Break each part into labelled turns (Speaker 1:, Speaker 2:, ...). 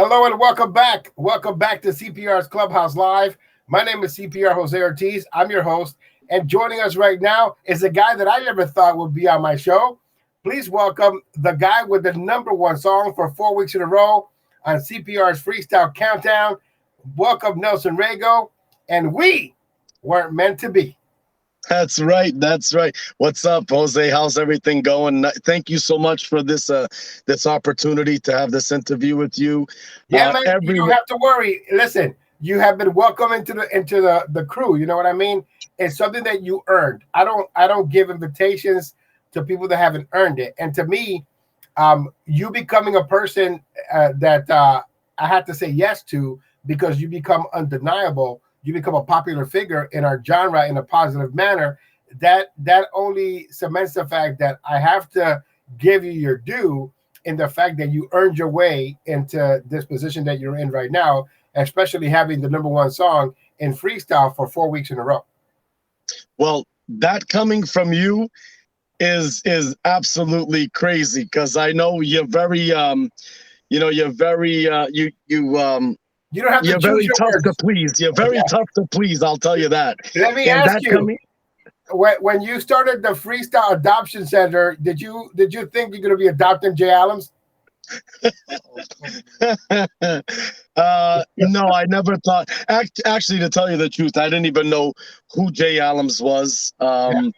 Speaker 1: Hello and welcome back. Welcome back to CPR's Clubhouse Live. My name is CPR Jose Ortiz. I'm your host. And joining us right now is a guy that I never thought would be on my show. Please welcome the guy with the #1 song for 4 weeks in a row on CPR's Freestyle Countdown. Welcome, Nelson Rego. And we weren't meant to be.
Speaker 2: That's right. That's right. What's up, Jose? How's everything going? Thank you so much for this opportunity to have this interview with you.
Speaker 1: Yeah, man, you don't have to worry. Listen, you have been welcome into the crew. You know what I mean? It's something that you earned. I don't give invitations to people that haven't earned it. And to me, you becoming a person that I had to say yes to because you become undeniable. You become a popular figure in our genre in a positive manner. That only cements the fact that I have to give you your due in the fact that you earned your way into this position that you're in right now, especially having the #1 song in freestyle for 4 weeks in a row.
Speaker 2: Well, that coming from you is absolutely crazy because I know you're very you're very
Speaker 1: you don't have
Speaker 2: you're
Speaker 1: to choose
Speaker 2: very
Speaker 1: your
Speaker 2: tough
Speaker 1: words.
Speaker 2: to please. You're very tough to please. I'll tell you that.
Speaker 1: Let me ask you, when you started the Freestyle Adoption Center, did you think you're going to be adopting Jay Allums?
Speaker 2: No, I never thought. Actually, to tell you the truth, I didn't even know who Jay Allums was. I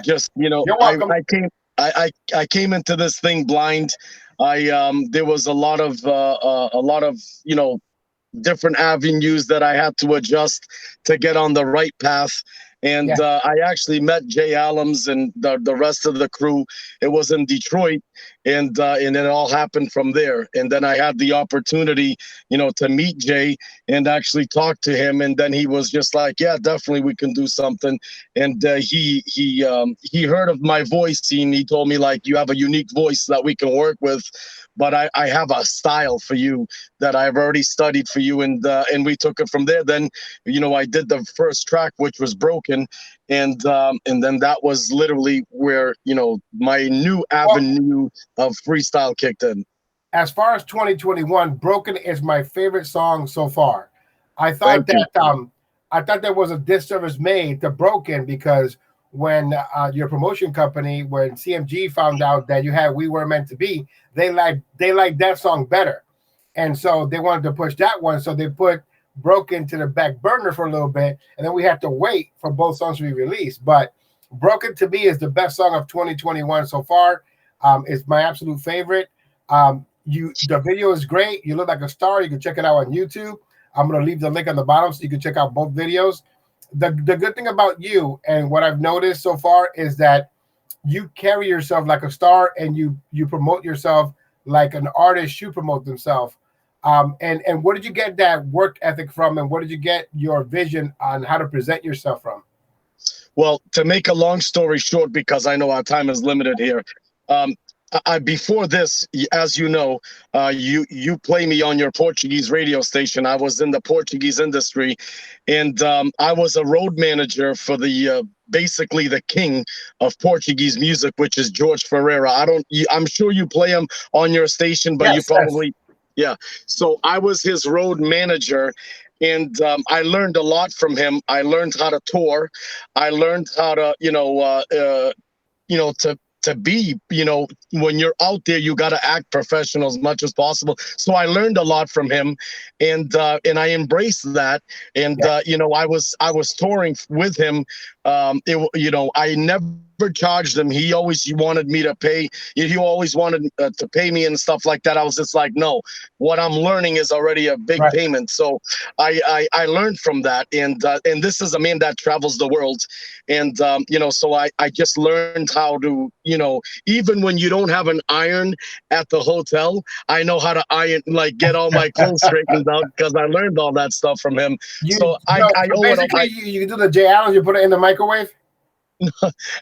Speaker 2: just, I came into this thing blind. There was a lot of different avenues that I had to adjust to get on the right path. And I actually met Jay Allums and the rest of the crew. It was in Detroit, and it all happened from there. And then I had the opportunity, to meet Jay and actually talk to him. And then he was just like, "Yeah, definitely, we can do something." And he heard of my voice, and he told me, like, "You have a unique voice that we can work with, but I have a style for you that I've already studied for you." And we took it from there. Then, I did the first track, which was Broken. And then that was literally where, my new avenue of freestyle kicked in.
Speaker 1: As far as 2021, Broken is my favorite song so far. I thought there was a disservice made to Broken because when your promotion company, when CMG found out that you had We Were Meant to Be, they liked that song better. And so they wanted to push that one. So they put Broken to the back burner for a little bit. And then we had to wait for both songs to be released. But Broken to me is the best song of 2021 so far. It's my absolute favorite. The video is great. You look like a star. You can check it out on YouTube. I'm going to leave the link on the bottom so you can check out both videos. The good thing about you and what I've noticed so far is that you carry yourself like a star and you promote yourself like an artist should promote themselves. And where did you get that work ethic from, and where did you get your vision on how to present yourself from?
Speaker 2: Well, to make a long story short, because I know our time is limited here, before this, as you know, you play me on your Portuguese radio station. I was in the Portuguese industry, and I was a road manager for the basically the king of Portuguese music, which is George Ferreira. I'm sure you play him on your station, but you probably. Yeah. So I was his road manager, and I learned a lot from him. I learned how to tour. I learned how to, to be, when you're out there, you got to act professional as much as possible. So I learned a lot from him, and I embraced that. And I was touring with him. I never charged him. He always wanted me to pay. He always wanted to pay me and stuff like that. I was just like, no, what I'm learning is already a big payment. So I learned from that. And this is a man that travels the world. And, so I just learned how to, even when you don't have an iron at the hotel, I know how to iron, like get all my clothes straightened out because I learned all that stuff from him.
Speaker 1: So basically you do the Jay Allen, you put it in the microwave?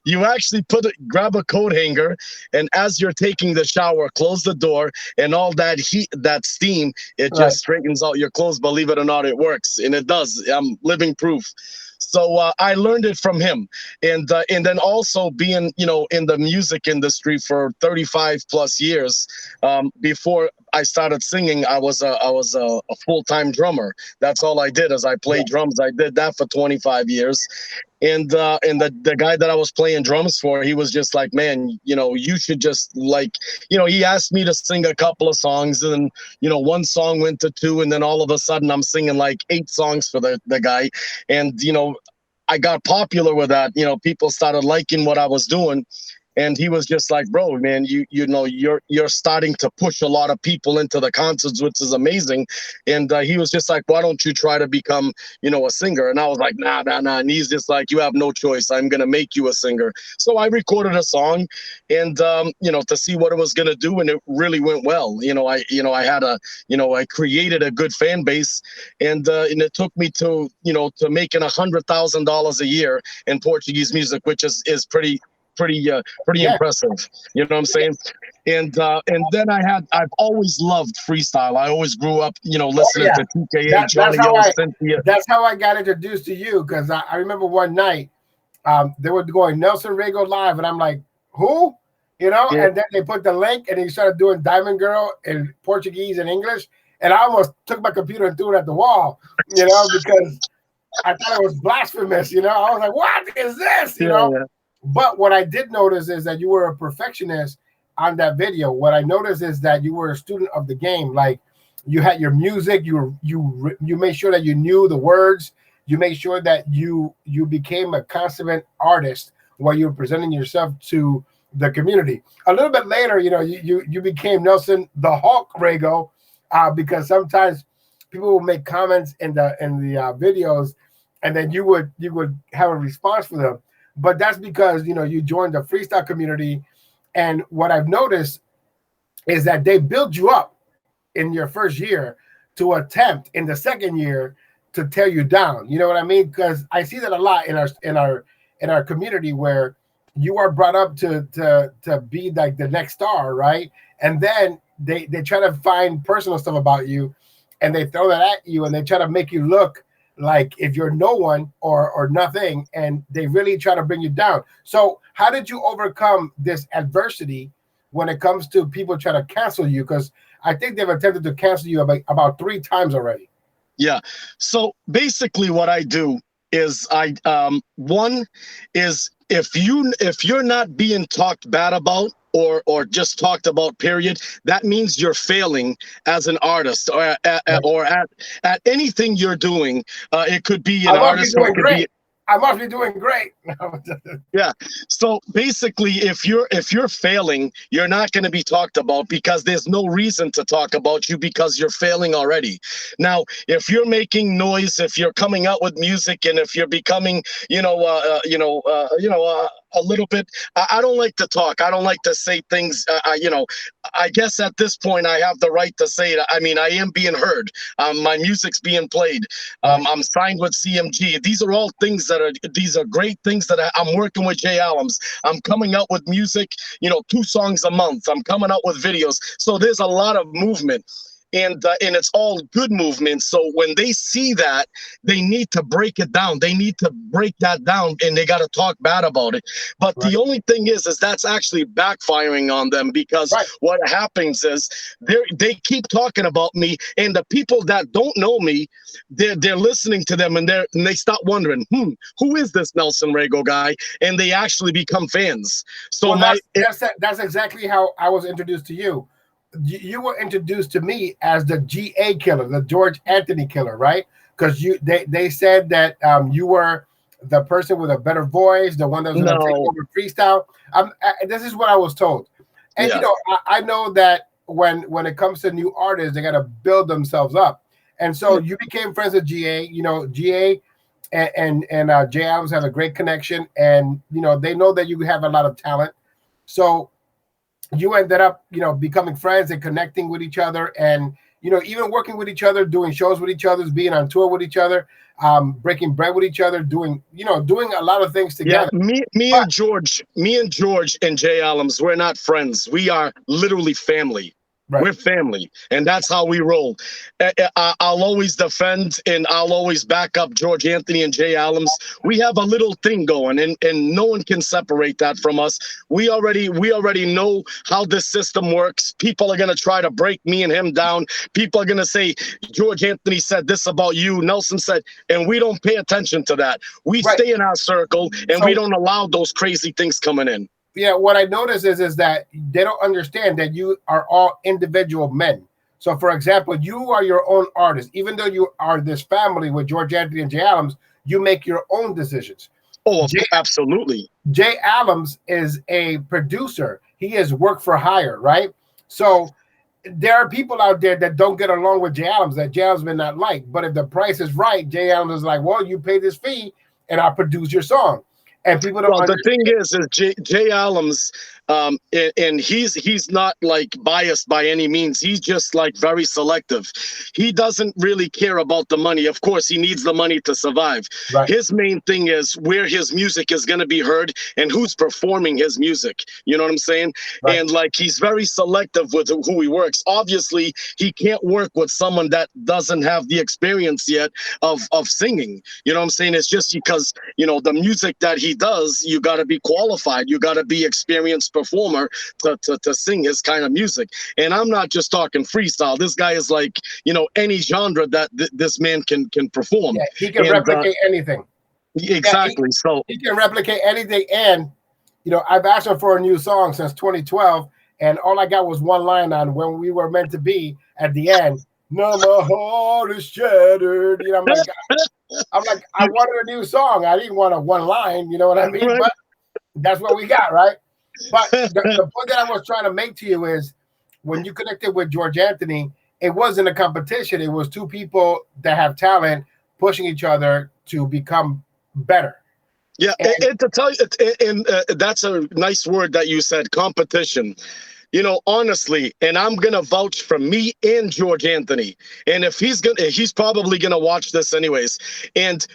Speaker 2: You actually grab a coat hanger, and as you're taking the shower, close the door, and all that heat, that steam, it just straightens out your clothes. Believe it or not, it works, and it does. I'm living proof. So I learned it from him, and then also being, in the music industry for 35 plus years. Before I started singing, I was a full-time drummer. That's all I did, is I played drums. I did that for 25 years. And the guy that I was playing drums for, he was just like, man, you should just, like, he asked me to sing a couple of songs, and one song went to two, and then all of a sudden I'm singing like 8 songs for the guy. And I got popular with that. People started liking what I was doing. And he was just like, bro, man, you're starting to push a lot of people into the concerts, which is amazing. And he was just like, why don't you try to become, a singer? And I was like, nah. And he's just like, you have no choice. I'm going to make you a singer. So I recorded a song, and, to see what it was going to do. And it really went well. I created a good fan base, and it took me to making $100,000 a year in Portuguese music, which is pretty impressive. You know what I'm saying? And then I've always loved freestyle. I always grew up, listening to TKA, Johnny O, Cynthia.
Speaker 1: That's how I got introduced to you, because I remember one night they were going Nelson Rego live, and I'm like, who? And then they put the link, and he started doing Diamond Girl in Portuguese and English, and I almost took my computer and threw it at the wall, because I thought it was blasphemous. I was like, what is this?
Speaker 2: Yeah.
Speaker 1: But what I did notice is that you were a perfectionist on that video. What I noticed is that you were a student of the game. Like, you had your music, you made sure that you knew the words. You made sure that you became a consummate artist while you were presenting yourself to the community. A little bit later, you became Nelson the Hulk Rego, because sometimes people will make comments in the videos, and then you would have a response for them. But that's because, you joined the freestyle community. And what I've noticed is that they build you up in your first year to attempt in the second year to tear you down. You know what I mean? Because I see that a lot in our community, where you are brought up to be like the next star, right? And then they try to find personal stuff about you, and they throw that at you, and they try to make you look like if you're no one or nothing, and they really try to bring you down. So how did you overcome this adversity when it comes to people trying to cancel you? Because I think they've attempted to cancel you about 3 times already.
Speaker 2: Yeah. So basically what I do is one is, if you're not being talked bad about, or just talked about, period, that means you're failing as an artist, or at anything you're doing. It could be an artist, or it could be,
Speaker 1: I must be doing great.
Speaker 2: Yeah. So basically, if you're failing, you're not going to be talked about, because there's no reason to talk about you, because you're failing already. Now, if you're making noise, if you're coming out with music, and if you're becoming, a little bit, I don't like to talk. I don't like to say things. I guess at this point I have the right to say it. I mean, I am being heard. My music's being played. I'm signed with CMG. These are all things these are great things that I'm working with Jay Allums. I'm coming out with music, 2 songs a month. I'm coming out with videos. So there's a lot of movement. And it's all good movement. So when they see that, they need to break it down. They need to break that down, and they got to talk bad about it. But the only thing is that's actually backfiring on them, because what happens is they keep talking about me, and the people that don't know me, they're listening to them, and they start wondering, who is this Nelson Rego guy? And they actually become fans. So
Speaker 1: that's exactly how I was introduced to you. You were introduced to me as the GA killer, the George Anthony killer, right? Because they said that you were the person with a better voice, the one that was going to take over freestyle. This is what I was told. And I know that when it comes to new artists, they got to build themselves up. And so you became friends with GA. GA and Jay Adams have a great connection, and they know that you have a lot of talent. So you ended up, becoming friends and connecting with each other, and even working with each other, doing shows with each other, being on tour with each other, breaking bread with each other, doing a lot of things together.
Speaker 2: Yeah, me and George and Jay Allums, we're not friends. We are literally family.
Speaker 1: Right.
Speaker 2: We're family, and that's how we roll. I'll always defend and I'll always back up George Anthony and Jay Allums. We have a little thing going, and no one can separate that from us. We already know how this system works. People are gonna try to break me and him down. People are gonna say George Anthony said this about you, Nelson said, and we don't pay attention to that. We stay in our circle, and we don't allow those crazy things coming in.
Speaker 1: Yeah, what I notice is that they don't understand that you are all individual men. So, for example, you are your own artist. Even though you are this family with George Anthony and Jay Allums, you make your own decisions.
Speaker 2: Oh, absolutely.
Speaker 1: Jay Allums is a producer. He is work for hire, right? So there are people out there that don't get along with Jay Allums, that Jay Allums may not like. But if the price is right, Jay Allums is like, well, you pay this fee and I'll produce your song. And people don't.
Speaker 2: Well, the thing is Jay Allums, and he's not like biased by any means. He's just like very selective. He doesn't really care about the money. Of course, he needs the money to survive. Right. His main thing is where his music is going to be heard and who's performing his music. You know what I'm saying? Right. And like he's very selective with who he works. Obviously, he can't work with someone that doesn't have the experience yet of singing. You know what I'm saying? It's just because, you know, the music that he does, you got to be qualified. You got to be experienced performer to sing his kind of music. And I'm not just talking freestyle. This guy is like, you know, any genre that this man can perform.
Speaker 1: Yeah, he can replicate anything.
Speaker 2: Exactly.
Speaker 1: So he can replicate anything. And, you know, I've asked him for a new song since 2012. And all I got was one line on When We Were Meant to Be at the end. No, my heart is shattered. You know, I'm like, I wanted a new song. I didn't want a one line, you know what I mean? Right. But that's what we got, right? But the point that I was trying to make to you is when you connected with George Anthony, it wasn't a competition. It was two people that have talent pushing each other to become better.
Speaker 2: Yeah, and to tell you, and that's a nice word that you said, competition. You know, honestly, and I'm gonna vouch for me and George Anthony. And if he's probably gonna watch this anyways. And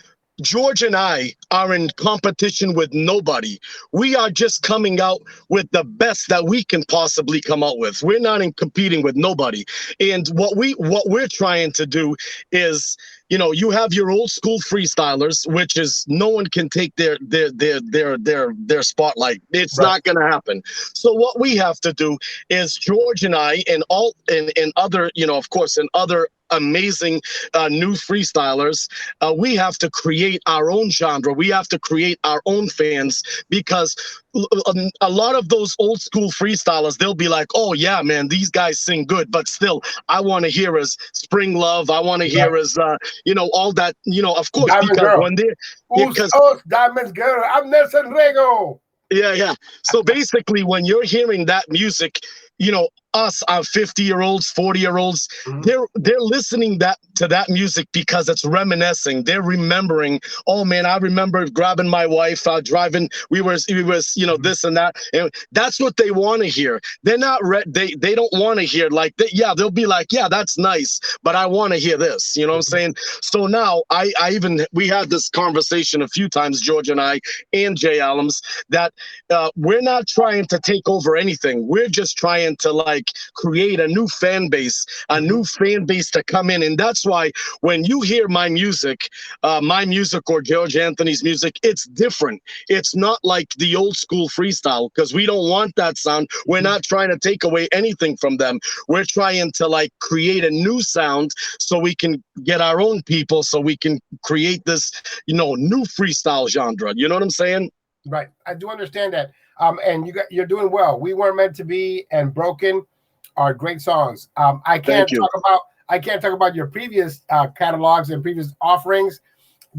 Speaker 2: George and I are in competition with nobody. We are just coming out with the best that we can possibly come out with. We're not in competing with nobody. And what we're trying to do is, you know, you have your old school freestylers, which is no one can take their spotlight. It's not going to happen. So what we have to do is George and I and other, you know, of course, and other amazing new freestylers, we have to create our own genre. We have to create our own fans, because a lot of those old school freestylers, they'll be like, oh yeah, man, these guys sing good, but still I want to hear his Spring Love. I want to hear his you know, all that, you know, of course,
Speaker 1: Diamond
Speaker 2: because
Speaker 1: Girl.
Speaker 2: when they
Speaker 1: Diamond Girl, I'm Nelson Rego.
Speaker 2: Yeah. So basically, when you're hearing that music, you know, us, our 50-year-olds, 40-year-olds, they're listening to that music because it's reminiscing. They're remembering, oh man, I remember grabbing my wife, driving, we was, you know, this and that. And that's what they want to hear. They're not they don't want to hear like that. Yeah, they'll be like, yeah, that's nice, but I want to hear this. You know what I'm saying? So now we had this conversation a few times, George and I and Jay Allums, that we're not trying to take over anything. We're just trying to like create a new fan base to come in. And that's why when you hear my music or George Anthony's music, it's different. It's not like the old school freestyle, because we don't want that sound. We're not trying to take away anything from them. We're trying to like create a new sound so we can get our own people, so we can create this, you know, new freestyle genre. You know what I'm saying?
Speaker 1: Right. I do understand that. And you're doing well. We Weren't Meant to Be and Broken are great songs. I can't talk about your previous catalogs and previous offerings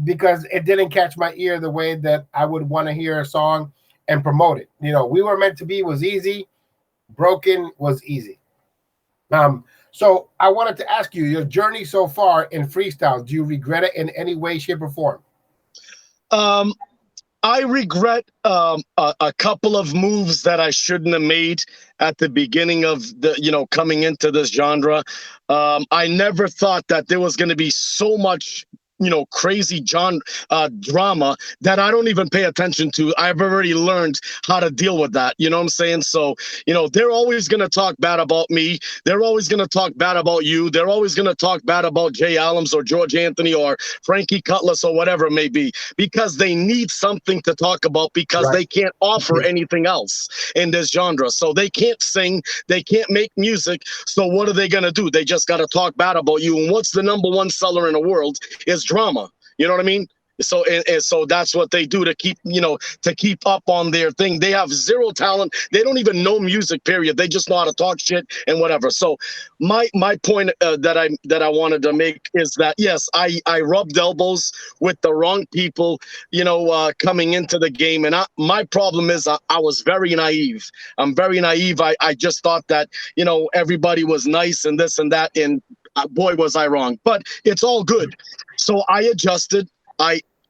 Speaker 1: because it didn't catch my ear the way that I would want to hear a song and promote it. You know, We Were Meant to Be was easy. Broken was easy. So I wanted to ask you, your journey so far in freestyle, do you regret it in any way, shape, or form?
Speaker 2: I regret a couple of moves that I shouldn't have made at the beginning of the, you know, coming into this genre. I never thought that there was going to be so much crazy drama that I don't even pay attention to. I've already learned how to deal with that. You know what I'm saying? So, they're always going to talk bad about me. They're always going to talk bad about you. They're always going to talk bad about Jay Allums or George Anthony or Frankie Cutlass or whatever it may be, because they need something to talk about, because they can't offer anything else in this genre. So they can't sing, they can't make music. So what are they going to do? They just got to talk bad about you. And what's the number one seller in the world is drama. You know what I mean? So and so that's what they do to keep up on their thing. They have zero talent. They don't even know music, period. They just know how to talk shit and whatever. So my point that I wanted to make is that, yes, I rubbed elbows with the wrong people, coming into the game. And my problem is I was very naive. I'm very naive. I just thought that, everybody was nice and this and that. And boy, was I wrong. But it's all good. So I adjusted.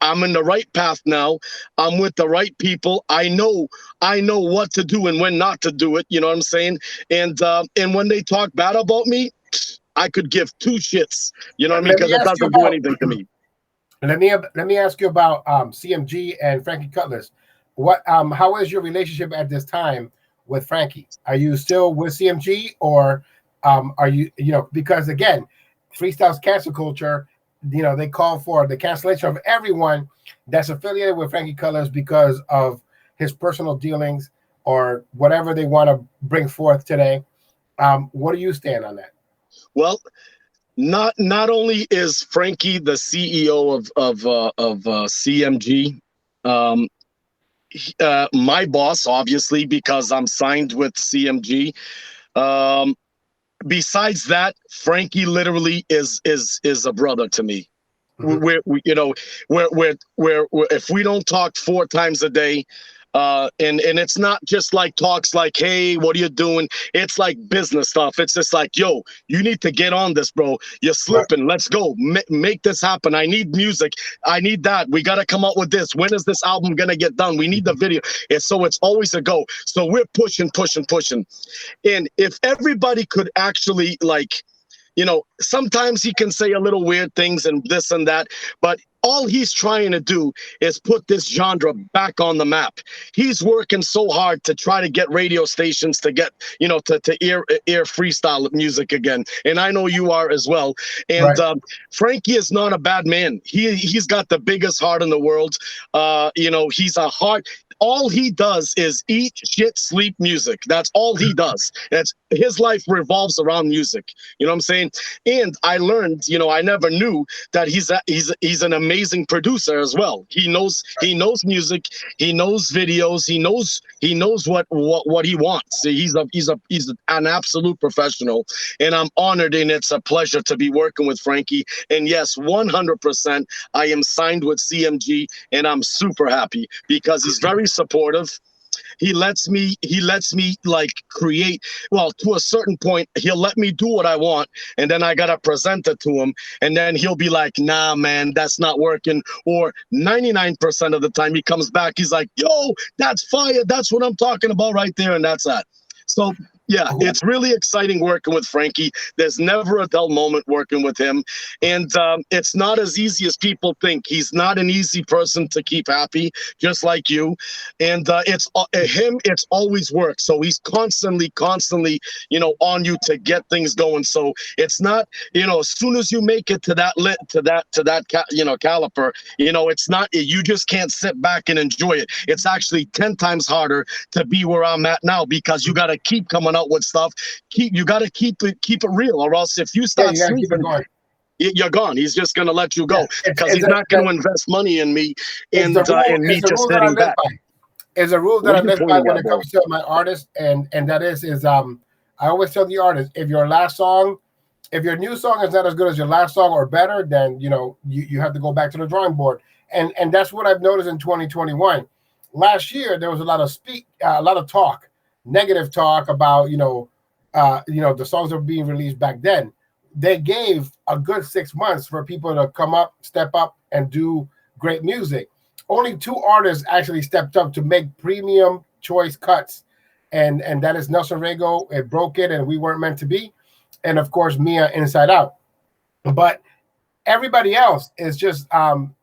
Speaker 2: I'm in the right path now. I'm with the right people. I know what to do and when not to do it. You know what I'm saying? And when they talk bad about me, I could give two shits. You know what I mean? Because it doesn't do anything to me.
Speaker 1: Let me ask you about CMG and Frankie Cutlass. How is your relationship at this time with Frankie? Are you still with CMG, or are you because again, freestyle's cancel culture. They call for the cancellation of everyone that's affiliated with Frankie Cutlass because of his personal dealings or whatever they want to bring forth today. What do you stand on that?
Speaker 2: Well, not only is Frankie the CEO of CMG, my boss, obviously, because I'm signed with CMG. Besides that, Frankie literally is a brother to me. We're if we don't talk 4 times a day, and it's not just like talks like, hey, what are you doing? It's like business stuff. It's just like, yo, you need to get on this, bro. You're slipping. Let's go. Make this happen. I need music. I need that. We got to come up with this. When is this album going to get done? We need the video. And so it's always a go. So we're pushing. And if everybody could actually sometimes he can say a little weird things and this and that, but all he's trying to do is put this genre back on the map. He's working so hard to try to get radio stations to get, to air freestyle music again. And I know you are as well. And Frankie is not a bad man. He's got the biggest heart in the world. He's a heart. All he does is eat, shit, sleep, music. That's all he does. His life revolves around music. You know what I'm saying? And I learned, I never knew that he's an amazing producer as well. He knows music. He knows videos. He knows what he wants. He's an absolute professional, and I'm honored, and it's a pleasure to be working with Frankie. And yes, 100%, I am signed with CMG, and I'm super happy because he's very supportive. He lets me like create. Well, to a certain point, he'll let me do what I want, and then I gotta present it to him, and then he'll be like, nah, man, that's not working. Or 99% of the time he comes back, he's like, yo, that's fire. That's what I'm talking about right there. And that's that. So yeah, it's really exciting working with Frankie. There's never a dull moment working with him. And it's not as easy as people think. He's not an easy person to keep happy, just like you. And it's always work. So he's constantly, on you to get things going. So it's not, as soon as you make it to that caliper, it's not, you just can't sit back and enjoy it. It's actually 10 times harder to be where I'm at now, because you got to keep coming out with stuff. You got to keep it real, or else if you start sleeping, you're gone. He's just going to let you go because he's not going to invest money in me and me just sitting back.
Speaker 1: It's a rule that I live by when it comes to my artists, and that is I always tell the artist, if your new song is not as good as your last song or better, then you have to go back to the drawing board. And that's what I've noticed in 2021. Last year there was a lot of talk, negative talk about the songs that were being released back then. They gave a good 6 months for people to come up, step up, and do great music. Only 2 artists actually stepped up to make premium choice cuts, and that is Nelson Rego, It Broke It, and We Weren't Meant to Be, and of course Mia, Inside Out. But everybody else is just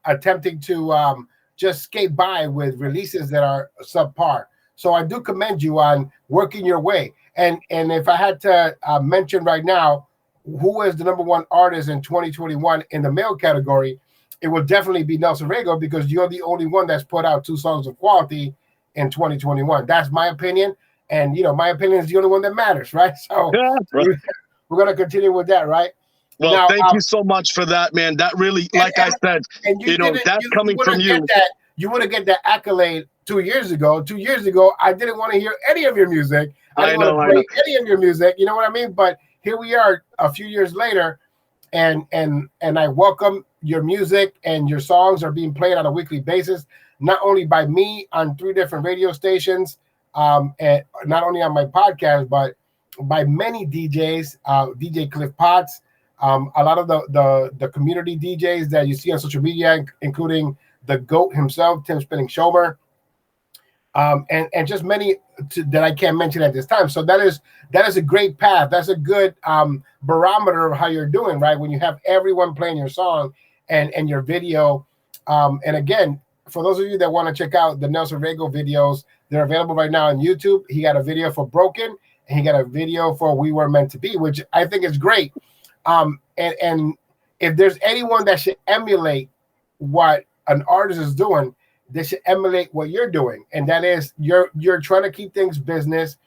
Speaker 1: attempting to just skate by with releases that are subpar. So I do commend you on working your way. And if I had to mention right now who is the #1 artist in 2021 in the male category, it would definitely be Nelson Rego, because you're the only one that's put out 2 songs of quality in 2021. That's my opinion. And, my opinion is the only one that matters, right? So
Speaker 2: Yeah, right.
Speaker 1: we're going to continue with that, right?
Speaker 2: Well,
Speaker 1: now,
Speaker 2: thank you so much for that, man. That really, like I said,
Speaker 1: and
Speaker 2: that's coming from you.
Speaker 1: You wouldn't get that accolade 2 years ago. 2 years ago, I didn't want to hear any of your music. I didn't want to play any of your music. You know what I mean? But here we are a few years later, and I welcome your music, and your songs are being played on a weekly basis, not only by me on 3 different radio stations, and not only on my podcast, but by many DJs, DJ Cliff Potts, a lot of the community DJs that you see on social media, including the GOAT himself, Tim Spinning Shomer, and just many that I can't mention at this time. So that is a great path. That's a good barometer of how you're doing, right? When you have everyone playing your song and your video. And again, for those of you that want to check out the Nelson Rego videos, they're available right now on YouTube. He got a video for Broken, and he got a video for We Were Meant to Be, which I think is great. And if there's anyone that should emulate what an artist is doing, they should emulate what you're doing. And that is you're trying to keep things business.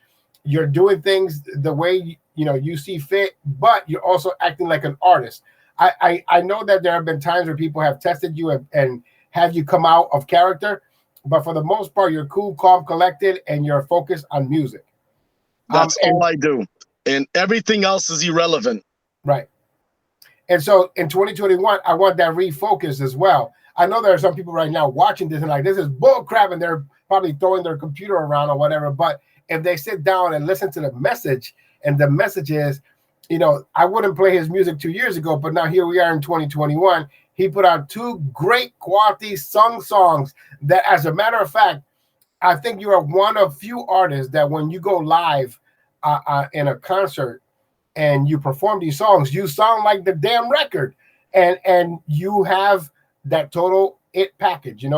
Speaker 1: You're doing things the way you see fit, but you're also acting like an artist. I know that there have been times where people have tested you and have you come out of character, but for the most part, you're cool, calm, collected, and you're focused on music.
Speaker 2: That's all I do. And everything else is irrelevant.
Speaker 1: Right. And so in 2021, I want that refocus as well. I know there are some people right now watching this and like, this is bull crap, and they're probably throwing their computer around or whatever. But if they sit down and listen to the message, and the message is, I wouldn't play his music 2 years ago, but now here we are in 2021. He put out 2 great quality songs that, as a matter of fact, I think you are one of few artists that when you go live in a concert and you perform these songs, you sound like the damn record, and you have that total it package, and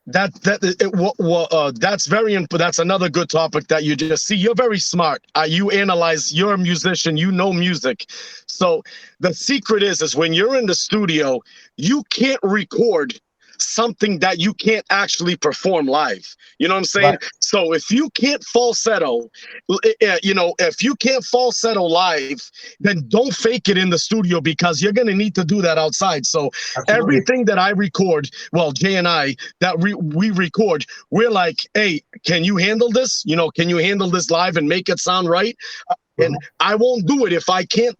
Speaker 2: that's very important. That's another good topic that you just see. You're very smart. You analyze. You're a musician. You know music. So the secret is when you're in the studio, you can't record something that you can't actually perform live. You know what I'm saying? Right. So if you can't falsetto, if you can't falsetto live, then don't fake it in the studio, because you're going to need to do that outside. So Absolutely. Everything that I record, well, Jay and I, that we record, we're like, hey, can you handle this? Can you handle this live and make it sound right? And I won't do it. If I can't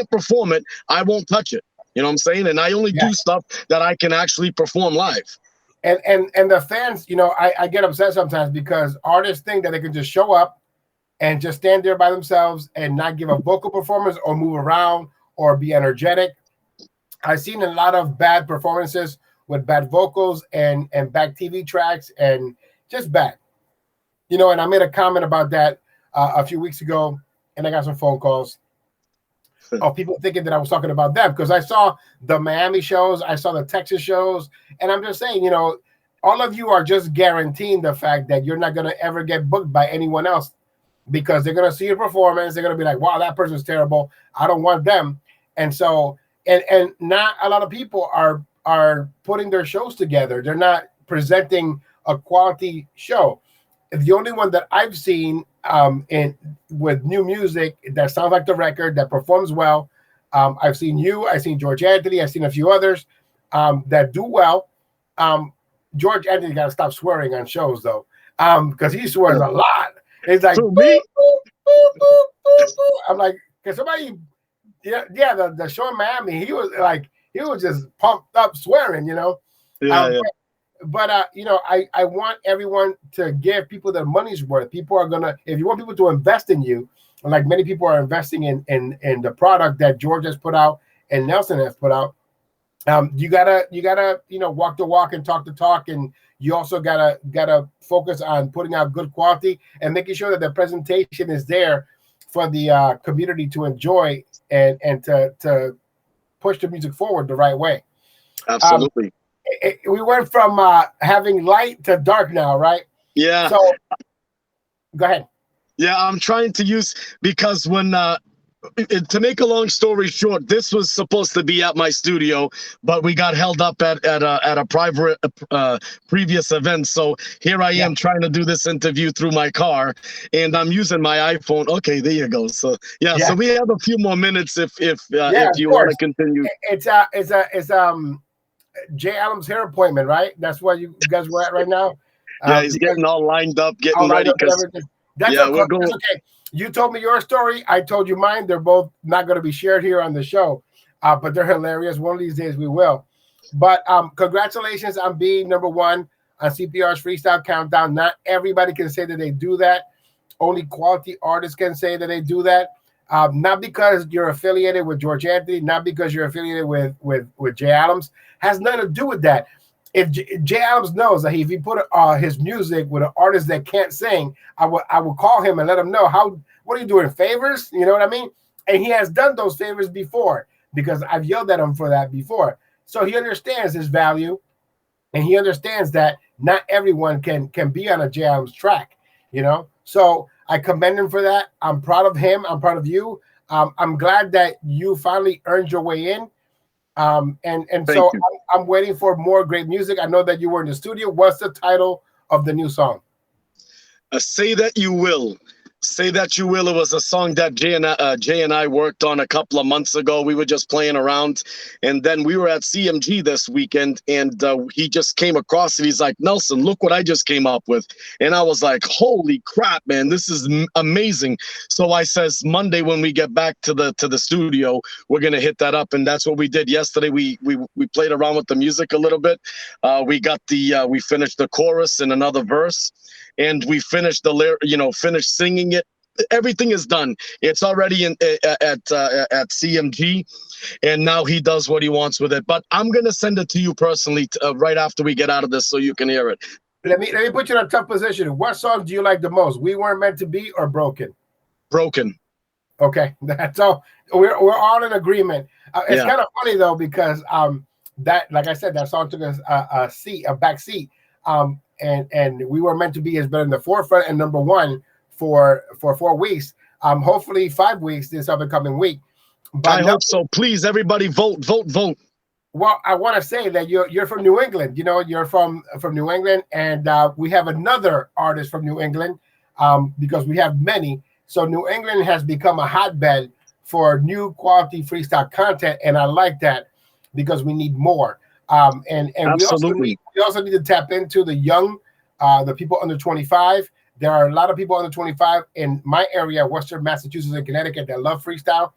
Speaker 2: perform it, I won't touch it. You know what I'm saying? And I only do stuff that I can actually perform live.
Speaker 1: And the fans, I get upset sometimes because artists think that they can just show up and just stand there by themselves and not give a vocal performance or move around or be energetic. I've seen a lot of bad performances with bad vocals and bad TV tracks and just bad. And I made a comment about that a few weeks ago, and I got some phone calls of people thinking that I was talking about them, because I saw the Miami shows, I saw the Texas shows, and I'm just saying, all of you are just guaranteeing the fact that you're not going to ever get booked by anyone else, because they're going to see your performance, they're going to be like, wow, that person's terrible, I don't want them. And so, and not a lot of people are putting their shows together. They're not presenting a quality show. The only one that I've seen with new music that sounds like the record, that performs well, I've seen you, I've seen George Anthony, I've seen a few others that do well. George Anthony got to stop swearing on shows though, because he swears a lot. It's like, boop, boop, boop, boop, boop, boop. I'm like, can somebody? The show in Miami, he was just pumped up swearing, But I want everyone to give people their money's worth. People are gonna, if you want people to invest in you, like many people are investing in the product that George has put out and Nelson has put out, you gotta walk the walk and talk the talk, and you also gotta focus on putting out good quality and making sure that the presentation is there for the community to enjoy and to push the music forward the right way.
Speaker 2: Absolutely.
Speaker 1: We went from having light to dark now, right?
Speaker 2: Yeah.
Speaker 1: So go ahead.
Speaker 2: Yeah, I'm trying to use, because when to make a long story short, this was supposed to be at my studio, but we got held up at a private previous event. So here I am trying to do this interview through my car, and I'm using my iPhone. Okay, there you go. So so we have a few more minutes if you want to continue.
Speaker 1: It's Jay Adams' hair appointment, right? That's where you guys were at right now.
Speaker 2: Yeah, he's getting all lined up, getting ready.
Speaker 1: That's okay. You told me your story. I told you mine. They're both not going to be shared here on the show, but they're hilarious. One of these days we will. But congratulations on being number one on CPR's Freestyle Countdown. Not everybody can say that they do that. Only quality artists can say that they do that. Not because you're affiliated with George Anthony, not because you're affiliated with Jay Adams. Has nothing to do with that. If Jay Adams knows that if he put his music with an artist that can't sing, I will call him and let him know what are you doing, favors? You know what I mean? And he has done those favors before because I've yelled at him for that before. So he understands his value, and he understands that not everyone can be on a Jay Adams track, you know? So I commend him for that. I'm proud of him. I'm proud of you. I'm glad that you finally earned your way in. And so I'm waiting for more great music. I know that you were in the studio. What's the title of the new song?
Speaker 2: Say That You Will. Say That You Will. It was a song that Jay and I worked on a couple of months ago. We were just playing around, and then we were at CMG this weekend, and he just came across it. He's like, Nelson, look what I just came up with. And I was like, holy crap, man, this is amazing. So I says, Monday when we get back to the studio, we're gonna hit that up, and that's what we did yesterday. We played around with the music a little bit. We finished the chorus and another verse, and we finished finished singing it. Everything is done. It's already at CMG, and now he does what he wants with it. But I'm gonna send it to you personally right after we get out of this, so you can hear it.
Speaker 1: Let me put you in a tough position. What song do you like the most? We Weren't Meant to Be or Broken?
Speaker 2: Broken.
Speaker 1: Okay, that's all. We're all in agreement. It's kind of funny though, because that, like I said, that song took us a back seat. And We Were Meant to Be has been in the forefront and number one for 4 weeks. Hopefully 5 weeks this upcoming week. But
Speaker 2: I hope so. Please, everybody, vote.
Speaker 1: Well, I want to say that you're from New England. You know, you're from New England, and we have another artist from New England because we have many. So New England has become a hotbed for new quality freestyle content, and I like that because we need more. And we also need to tap into the young, the people under 25. There are a lot of people under 25 in my area, Western Massachusetts and Connecticut, that love freestyle,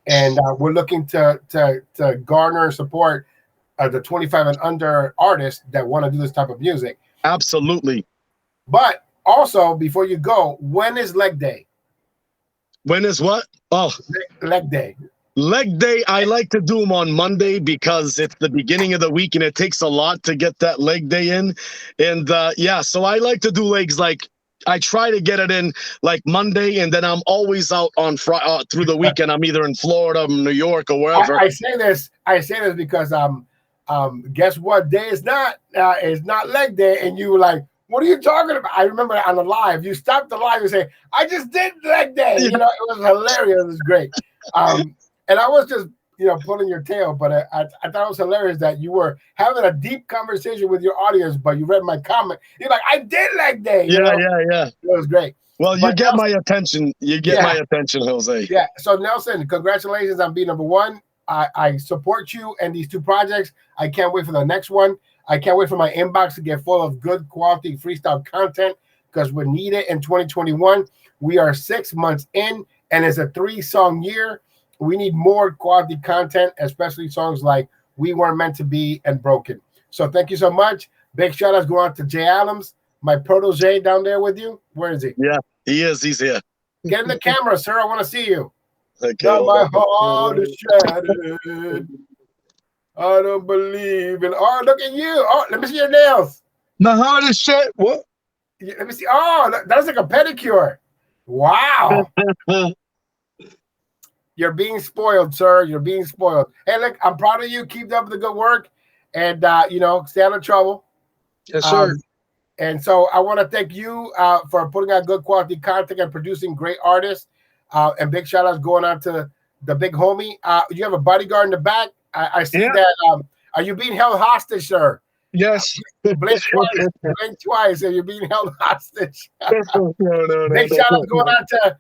Speaker 1: and we're looking to garner and support the 25 and under artists that want to do this type of music.
Speaker 2: Absolutely.
Speaker 1: But also, before you go, when is leg day?
Speaker 2: When is what? Oh,
Speaker 1: leg day.
Speaker 2: Leg day, I like to do them on Monday because it's the beginning of the week and it takes a lot to get that leg day in. And so I like to do legs like I try to get it in like Monday, and then I'm always out on Friday through the weekend. I'm either in Florida, New York, or wherever.
Speaker 1: I say this because guess what day is not? It's not leg day, and you were like, what are you talking about? I remember on the live, you stopped the live and say, I just did leg day. You know, it was hilarious. It was great. And I was just, pulling your tail, but I thought it was hilarious that you were having a deep conversation with your audience, but you read my comment. You're like, I did leg day.
Speaker 2: Yeah.
Speaker 1: It was great.
Speaker 2: Well, you get my attention. You get my attention, Jose.
Speaker 1: Yeah. So Nelson, congratulations on being number one. I support you and these 2 projects. I can't wait for the next one. I can't wait for my inbox to get full of good quality freestyle content because we need it in 2021. We are 6 months in, and it's a 3-song year. We need more quality content, especially songs like We Weren't Meant to Be and Broken. So thank you so much. Big shout outs go out to Jay Adams, my protege down there with you. Where is he?
Speaker 2: Yeah, he is. He's here.
Speaker 1: Get in the camera, sir. I want to see you.
Speaker 2: Okay.
Speaker 1: Now my heart is shattered. I don't believe in. Oh, look at you. Oh, let me see your nails.
Speaker 2: My heart is shattered. What?
Speaker 1: Let me see. Oh, that's like a pedicure. Wow. You're being spoiled, sir. You're being spoiled. Hey, look, I'm proud of you. Keep up the good work, and stay out of trouble.
Speaker 2: Yes, sir.
Speaker 1: And so I want to thank you for putting out good quality content and producing great artists. And big shout outs going on to the big homie. You have a bodyguard in the back. I see that. Are you being held hostage, sir?
Speaker 2: Yes.
Speaker 1: Blink twice. Blink twice if you're being held hostage.
Speaker 2: No.
Speaker 1: Big shout out going on to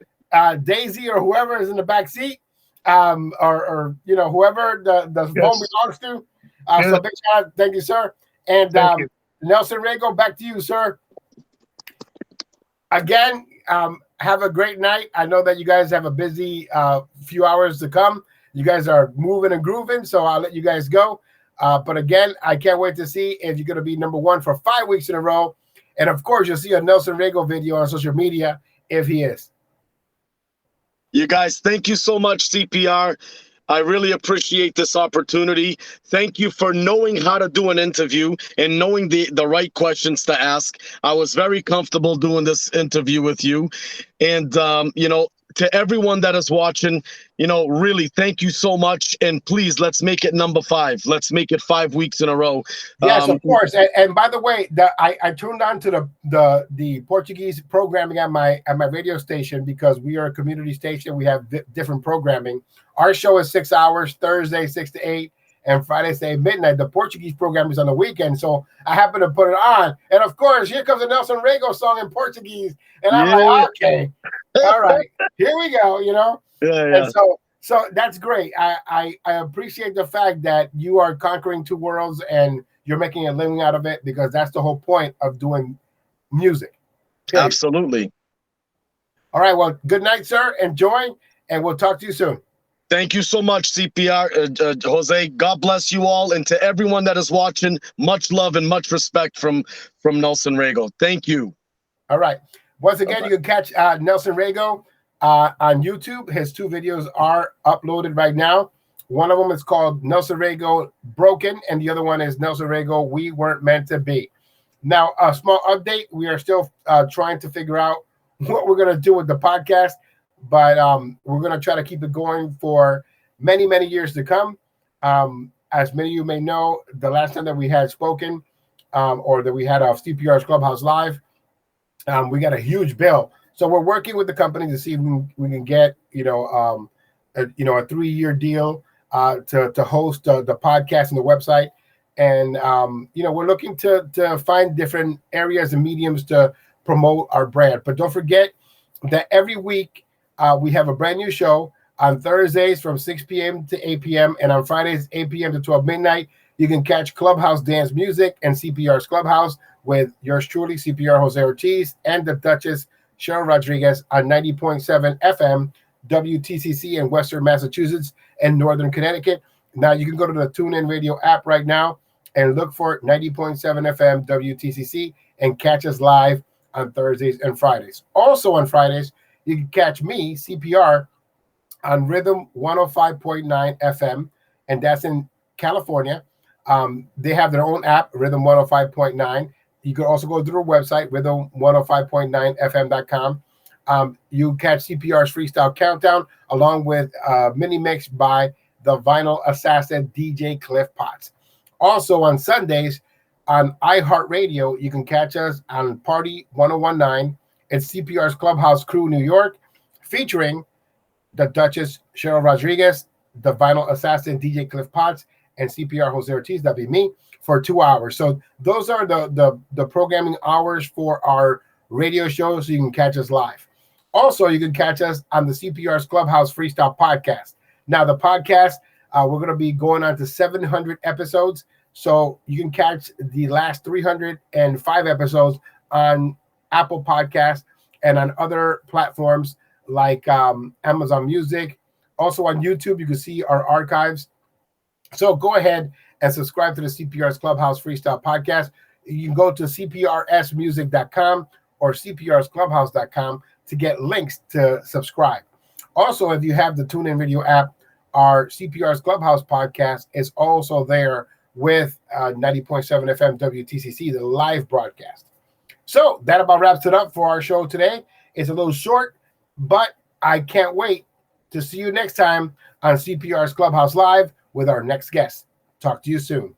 Speaker 1: Daisy or whoever is in the back seat, or whoever the phone belongs to. So big shout out. Thank you, sir. And Nelson Rego, back to you, sir. Again, have a great night. I know that you guys have a busy few hours to come. You guys are moving and grooving, so I'll let you guys go. But again, I can't wait to see if you're going to be #1 for 5 weeks in a row. And of course, you'll see a Nelson Rego video on social media if he is.
Speaker 2: You guys, thank you so much, CPR. I really appreciate this opportunity. Thank you for knowing how to do an interview and knowing the right questions to ask. I was very comfortable doing this interview with you. And, to everyone that is watching, really thank you so much. And please, let's make it #5. Let's make it 5 weeks in a row.
Speaker 1: Yes, of course. And by the way, I tuned on to the Portuguese programming at my radio station because we are a community station. We have different programming. Our show is 6 hours, Thursday 6 to 8, and Friday 8 midnight. The Portuguese program is on the weekend, so I happen to put it on. And of course, here comes a Nelson Rego song in Portuguese, and I'm like, okay, all right, here we go.
Speaker 2: Yeah.
Speaker 1: And so that's great. I appreciate the fact that you are conquering two worlds and you're making a living out of it because that's the whole point of doing music.
Speaker 2: Period. Absolutely.
Speaker 1: All right. Well, good night, sir. Enjoy, and we'll talk to you soon.
Speaker 2: Thank you so much, CPR. Jose, God bless you all. And to everyone that is watching, much love and much respect from Nelson Rego. Thank you.
Speaker 1: All right. Once again, you can catch Nelson Rego on YouTube. His 2 videos are uploaded right now. One of them is called Nelson Rego Broken, and the other one is Nelson Rego We Weren't Meant to Be. Now, a small update. We are still trying to figure out what we're going to do with the podcast. But we're going to try to keep it going for many, many years to come. As many of you may know, the last time that we had spoken or that we had our CPR's Clubhouse Live, we got a huge bill. So we're working with the company to see if we can get, a 3-year deal to host the podcast and the website. And, we're looking to find different areas and mediums to promote our brand. But don't forget that every week, we have a brand new show on Thursdays from 6 p.m. to 8 p.m. and on Fridays, 8 p.m. to 12 midnight. You can catch Clubhouse Dance Music and CPR's Clubhouse with yours truly, CPR Jose Ortiz, and the Duchess Cheryl Rodriguez on 90.7 FM, WTCC in Western Massachusetts and Northern Connecticut. Now you can go to the TuneIn Radio app right now and look for 90.7 FM, WTCC, and catch us live on Thursdays and Fridays. Also on Fridays, you can catch me, CPR, on Rhythm 105.9 FM, and that's in California. They have their own app, Rhythm 105.9. You can also go to their website, rhythm105.9fm.com. You catch CPR's Freestyle Countdown, along with mini mix by the Vinyl Assassin DJ Cliff Potts. Also on Sundays on iHeartRadio, you can catch us on Party 1019. It's CPR's Clubhouse Crew New York, featuring the Duchess Cheryl Rodriguez, the Vinyl Assassin DJ Cliff Potts, and CPR Jose Ortiz. That'd be me for 2 hours. So those are the programming hours for our radio show, so you can catch us live. Also, you can catch us on the CPR's Clubhouse Freestyle podcast. Now, the podcast, we're going to be going on to 700 episodes, so you can catch the last 305 episodes on Apple Podcasts and on other platforms like Amazon Music. Also on YouTube, you can see our archives. So go ahead and subscribe to the CPR's Clubhouse Freestyle Podcast. You can go to cprsmusic.com or cprsclubhouse.com to get links to subscribe. Also, if you have the TuneIn Radio app, our CPR's Clubhouse podcast is also there with 90.7 FM WTCC, the live broadcast. So that about wraps it up for our show today. It's a little short, but I can't wait to see you next time on CPR's Clubhouse Live with our next guest. Talk to you soon.